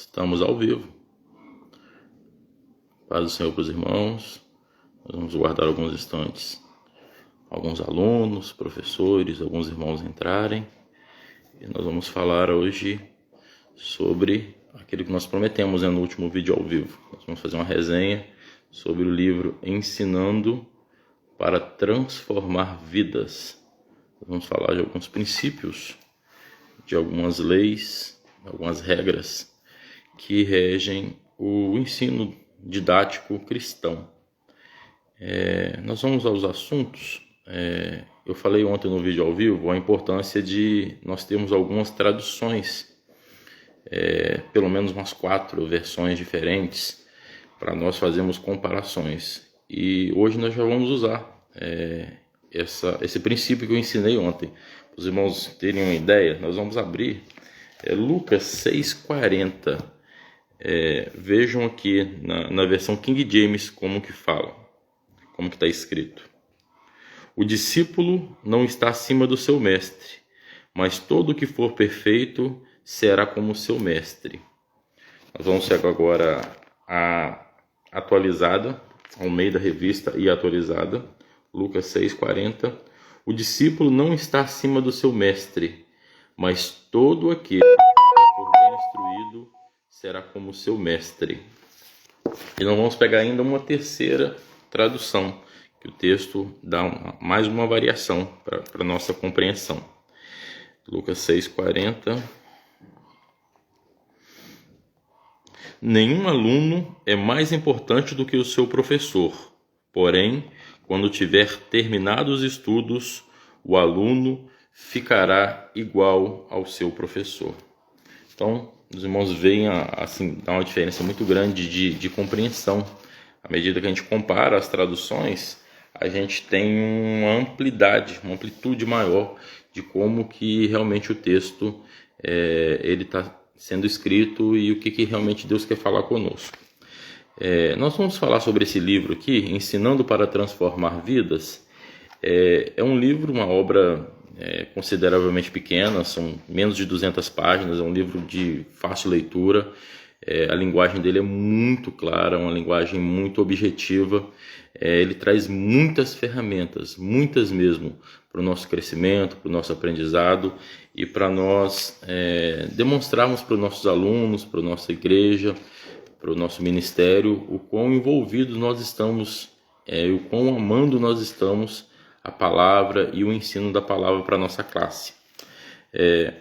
Estamos ao vivo. Paz do Senhor para os irmãos. Nós vamos guardar alguns instantes. Alguns alunos, professores, alguns irmãos entrarem. E nós vamos falar hoje sobre aquilo que nós prometemos no último vídeo ao vivo. Nós vamos fazer uma resenha sobre o livro Ensinando para Transformar Vidas. Nós vamos falar de alguns princípios, de algumas leis, algumas regras que regem o ensino didático cristão. Nós vamos aos assuntos. Eu falei ontem no vídeo ao vivo a importância de nós termos algumas traduções, pelo menos umas 4 versões diferentes, para nós fazermos comparações. E hoje nós já vamos usar esse princípio que eu ensinei ontem. Para os irmãos terem uma ideia, nós vamos abrir Lucas 6,40. Vejam aqui na versão King James como que fala, como que está escrito. O discípulo não está acima do seu mestre, mas todo o que for perfeito será como seu mestre. Nós vamos chegar agora à atualizada, ao meio da revista e atualizada, Lucas 6,40. O discípulo não está acima do seu mestre, mas todo aquele que for bem instruído será como seu mestre. E nós vamos pegar ainda uma terceira tradução, que o texto dá mais uma variação para a nossa compreensão. Lucas 6,40. Nenhum aluno é mais importante do que o seu professor. Porém, quando tiver terminado os estudos, o aluno ficará igual ao seu professor. Então, os irmãos veem, assim, dá uma diferença muito grande de compreensão. À medida que a gente compara as traduções, a gente tem uma amplitude maior de como que realmente o texto ele está sendo escrito e o que realmente Deus quer falar conosco. Nós vamos falar sobre esse livro aqui, Ensinando para Transformar Vidas. É um livro, uma obra consideravelmente pequena, são menos de 200 páginas, é um livro de fácil leitura. A linguagem dele é muito clara, uma linguagem muito objetiva. Ele traz muitas ferramentas, muitas mesmo, para o nosso crescimento, para o nosso aprendizado e para nós demonstrarmos para os nossos alunos, para a nossa igreja, para o nosso ministério, o quão envolvidos nós estamos, o quão amando nós estamos a palavra e o ensino da palavra para a nossa classe.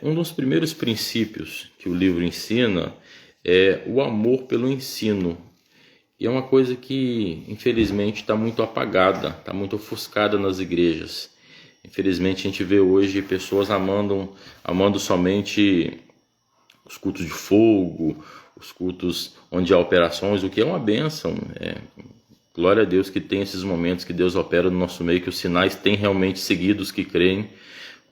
Um dos primeiros princípios que o livro ensina é o amor pelo ensino. E é uma coisa que, infelizmente, está muito apagada, está muito ofuscada nas igrejas. Infelizmente, a gente vê hoje pessoas amando somente os cultos de fogo, os cultos onde há operações, o que é uma bênção. Glória a Deus que tem esses momentos que Deus opera no nosso meio, que os sinais têm realmente seguido os que creem.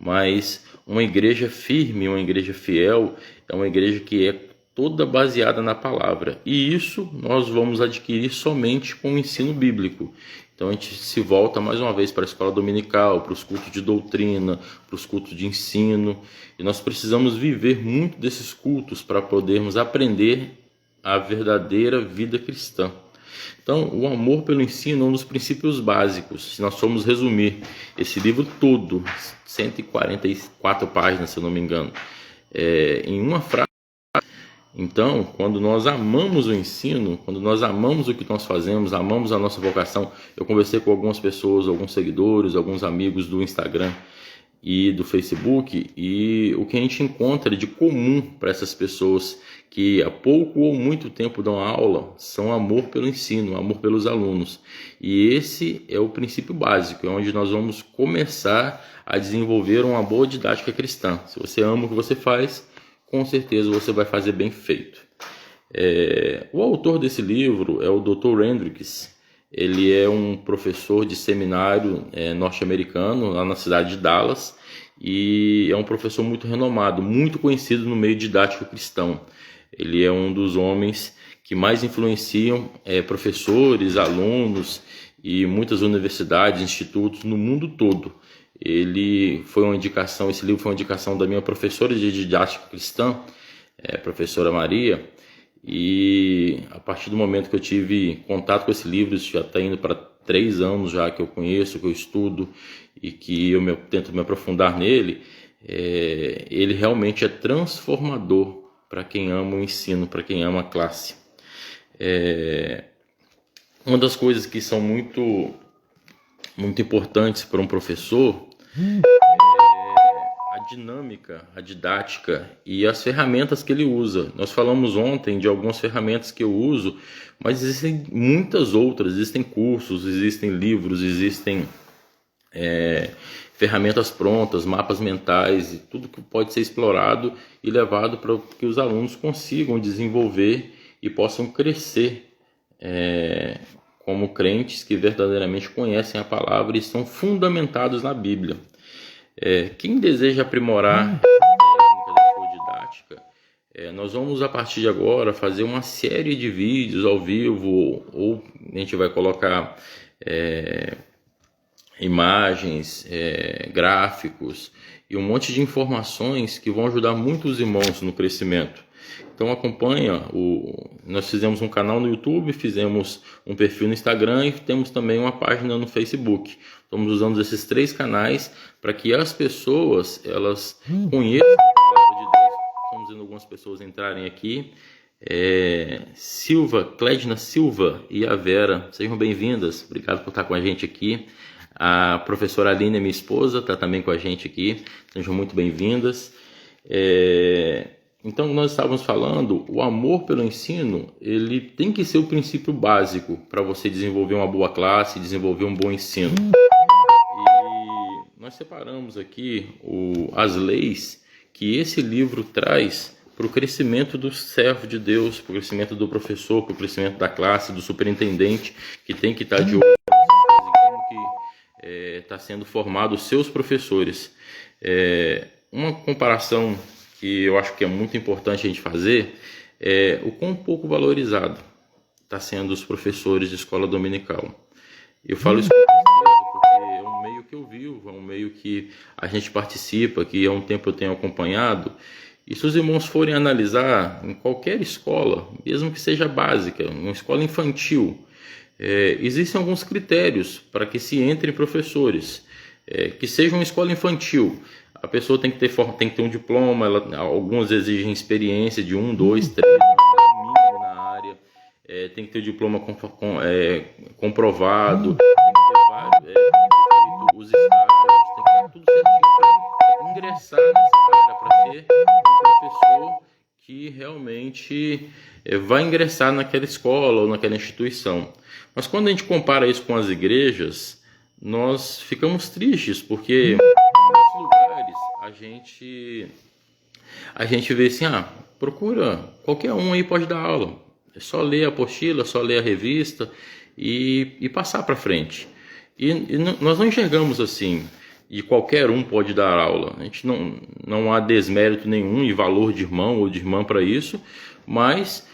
Mas uma igreja firme, uma igreja fiel, é uma igreja que é toda baseada na palavra. E isso nós vamos adquirir somente com o ensino bíblico. Então a gente se volta mais uma vez para a escola dominical, para os cultos de doutrina, para os cultos de ensino. E nós precisamos viver muito desses cultos para podermos aprender a verdadeira vida cristã. Então, o amor pelo ensino é um dos princípios básicos. Se nós formos resumir esse livro todo, 144 páginas, se eu não me engano, em uma frase. Então, quando nós amamos o ensino, quando nós amamos o que nós fazemos, amamos a nossa vocação. Eu conversei com algumas pessoas, alguns seguidores, alguns amigos do Instagram e do Facebook, e o que a gente encontra de comum para essas pessoas que há pouco ou muito tempo dão aula são amor pelo ensino, amor pelos alunos. E esse é o princípio básico, é onde nós vamos começar a desenvolver uma boa didática cristã. Se você ama o que você faz, com certeza você vai fazer bem feito. O autor desse livro é o Dr. Hendricks. Ele é um professor de seminário norte-americano, lá na cidade de Dallas, e é um professor muito renomado, muito conhecido no meio didático cristão. Ele é um dos homens que mais influenciam professores, alunos e muitas universidades, institutos no mundo todo. Esse livro foi uma indicação da minha professora de didática cristã, professora Maria, E a partir do momento que eu tive contato com esse livro, isso já está indo para 3 anos já que eu conheço, que eu estudo e que eu tento me aprofundar nele, ele realmente é transformador para quem ama o ensino, para quem ama a classe. Uma das coisas que são muito importantes para um professor a dinâmica, a didática e as ferramentas que ele usa. Nós falamos ontem de algumas ferramentas que eu uso, mas existem muitas outras. Existem cursos, existem livros, existem ferramentas prontas, mapas mentais e tudo que pode ser explorado e levado para que os alunos consigam desenvolver e possam crescer como crentes que verdadeiramente conhecem a palavra e estão fundamentados na Bíblia. Quem deseja aprimorar essa técnica da sua didática, nós vamos a partir de agora fazer uma série de vídeos ao vivo, ou a gente vai colocar imagens, gráficos e um monte de informações que vão ajudar muitos irmãos no crescimento. Então acompanha, nós fizemos um canal no YouTube, fizemos um perfil no Instagram e temos também uma página no Facebook. Estamos usando esses 3 canais para que as pessoas elas conheçam a palavra de Deus. Estamos vendo algumas pessoas entrarem aqui. Clédina Silva e a Vera, sejam bem-vindas. Obrigado por estar com a gente aqui. A professora Aline, minha esposa, está também com a gente aqui. Sejam muito bem-vindas. Então, nós estávamos falando, o amor pelo ensino, ele tem que ser o princípio básico para você desenvolver uma boa classe, desenvolver um bom ensino. E nós separamos aqui as leis que esse livro traz para o crescimento do servo de Deus, para o crescimento do professor, para o crescimento da classe, do superintendente, que tem que estar de olho em como que está sendo formado os seus professores. Uma comparação que eu acho que é muito importante a gente fazer o quão pouco valorizado está sendo os professores de escola dominical. Eu falo isso com tristeza porque é um meio que eu vivo, é um meio que a gente participa, que há um tempo eu tenho acompanhado. E se os irmãos forem analisar em qualquer escola, mesmo que seja básica, uma escola infantil, existem alguns critérios para que se entre professores, que seja uma escola infantil. A pessoa tem que ter um diploma, alguns exigem experiência de 1, 2, 3 anos no mínimo na área, tem que ter o diploma comprovado, tem que ter feito os estágios, tem que estar tudo certinho para ingressar nessa área, para ser um professor que realmente vai ingressar naquela escola ou naquela instituição. Mas quando a gente compara isso com as igrejas, nós ficamos tristes, porque a gente vê assim, procura, qualquer um aí pode dar aula, é só ler a apostila, é só ler a revista e passar para frente. E nós não enxergamos assim, e qualquer um pode dar aula. A gente não há desmérito nenhum e valor de irmão ou de irmã para isso, mas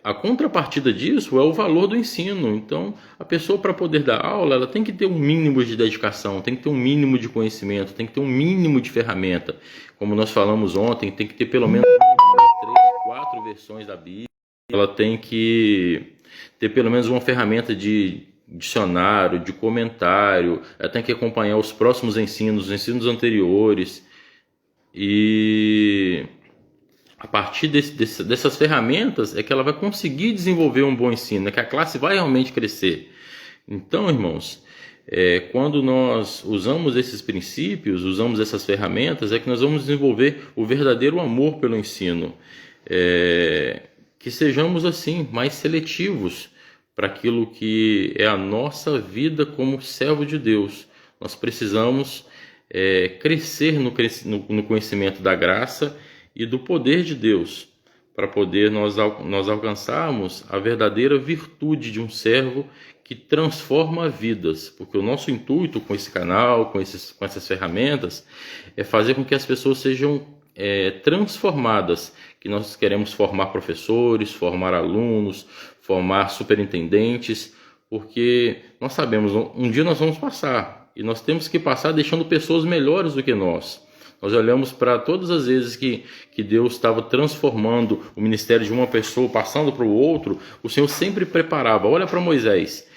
a contrapartida disso é o valor do ensino. Então, a pessoa, para poder dar aula, ela tem que ter um mínimo de dedicação, tem que ter um mínimo de conhecimento, tem que ter um mínimo de ferramenta. Como nós falamos ontem, tem que ter pelo menos 1, 2, 3, 4 versões da Bíblia. Ela tem que ter pelo menos uma ferramenta de dicionário, de comentário. Ela tem que acompanhar os próximos ensinos, os ensinos anteriores. E a partir dessas ferramentas é que ela vai conseguir desenvolver um bom ensino, é que a classe vai realmente crescer. Então, irmãos, quando nós usamos esses princípios, usamos essas ferramentas, é que nós vamos desenvolver o verdadeiro amor pelo ensino. Que sejamos, assim, mais seletivos para aquilo que é a nossa vida como servo de Deus. Nós precisamos crescer no conhecimento da graça e do poder de Deus, para poder nós alcançarmos a verdadeira virtude de um servo que transforma vidas, porque o nosso intuito com esse canal, com essas ferramentas, é fazer com que as pessoas sejam transformadas, que nós queremos formar professores, formar alunos, formar superintendentes, porque nós sabemos, um dia nós vamos passar, e nós temos que passar deixando pessoas melhores do que nós. Nós olhamos para todas as vezes que Deus estava transformando o ministério de uma pessoa, passando para o outro, o Senhor sempre preparava. Olha para Moisés.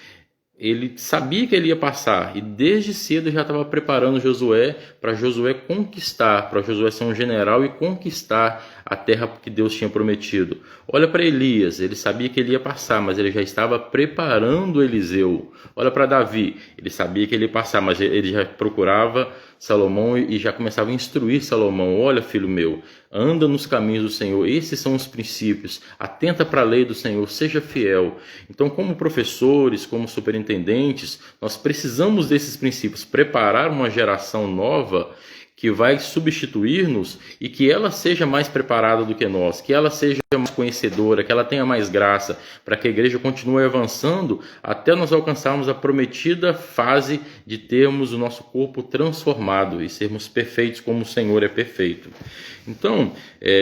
Ele sabia que ele ia passar e desde cedo já estava preparando Josué para Josué conquistar, para Josué ser um general e conquistar a terra que Deus tinha prometido. Olha para Elias, ele sabia que ele ia passar, mas ele já estava preparando Eliseu. Olha para Davi, ele sabia que ele ia passar, mas ele já procurava Salomão e já começava a instruir Salomão. Olha, filho meu, anda nos caminhos do Senhor, esses são os princípios, atenta para a lei do Senhor, seja fiel. Então, como professores, como superintendentes, nós precisamos desses princípios, preparar uma geração nova que vai substituir-nos e que ela seja mais preparada do que nós, que ela seja mais conhecedora, que ela tenha mais graça, para que a igreja continue avançando até nós alcançarmos a prometida fase de termos o nosso corpo transformado e sermos perfeitos como o Senhor é perfeito. Então,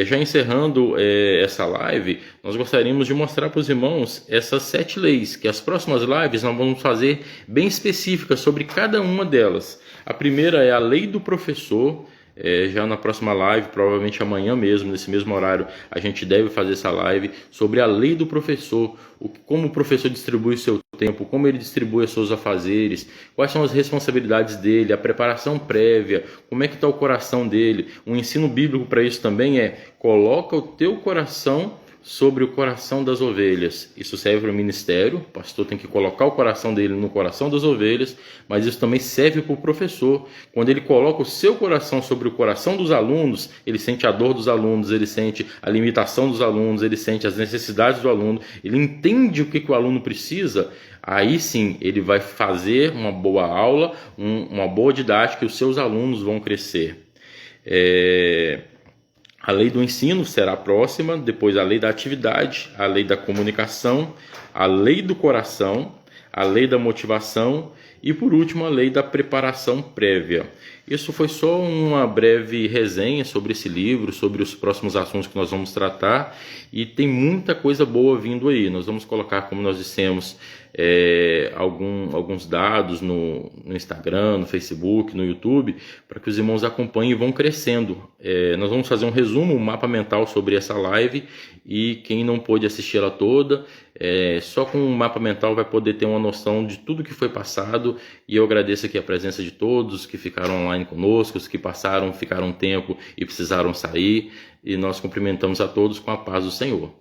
já encerrando essa live, nós gostaríamos de mostrar para os irmãos essas 7 leis, que as próximas lives nós vamos fazer bem específicas sobre cada uma delas. A primeira é a lei do professor. Já na próxima live, provavelmente amanhã mesmo, nesse mesmo horário, a gente deve fazer essa live sobre a lei do professor, como o professor distribui o seu tempo, como ele distribui os seus afazeres, quais são as responsabilidades dele, a preparação prévia, como é que está o coração dele. Um ensino bíblico para isso também coloca o teu coração sobre o coração das ovelhas. Isso serve para o ministério, o pastor tem que colocar o coração dele no coração das ovelhas, mas isso também serve para o professor. Quando ele coloca o seu coração sobre o coração dos alunos, ele sente a dor dos alunos, ele sente a limitação dos alunos, ele sente as necessidades do aluno, ele entende o que o aluno precisa. Aí sim ele vai fazer uma boa aula, uma boa didática e os seus alunos vão crescer. A lei do ensino será a próxima, depois a lei da atividade, a lei da comunicação, a lei do coração, a lei da motivação e, por último, a lei da preparação prévia. Isso foi só uma breve resenha sobre esse livro, sobre os próximos assuntos que nós vamos tratar, e tem muita coisa boa vindo aí. Nós vamos colocar, como nós dissemos, alguns dados no Instagram, no Facebook, no YouTube, para que os irmãos acompanhem e vão crescendo. Nós vamos fazer um resumo, um mapa mental sobre essa live, e quem não pôde assistir ela toda, só com um mapa mental vai poder ter uma noção de tudo que foi passado. E eu agradeço aqui a presença de todos que ficaram online conosco, os que ficaram um tempo e precisaram sair, e nós cumprimentamos a todos com a paz do Senhor.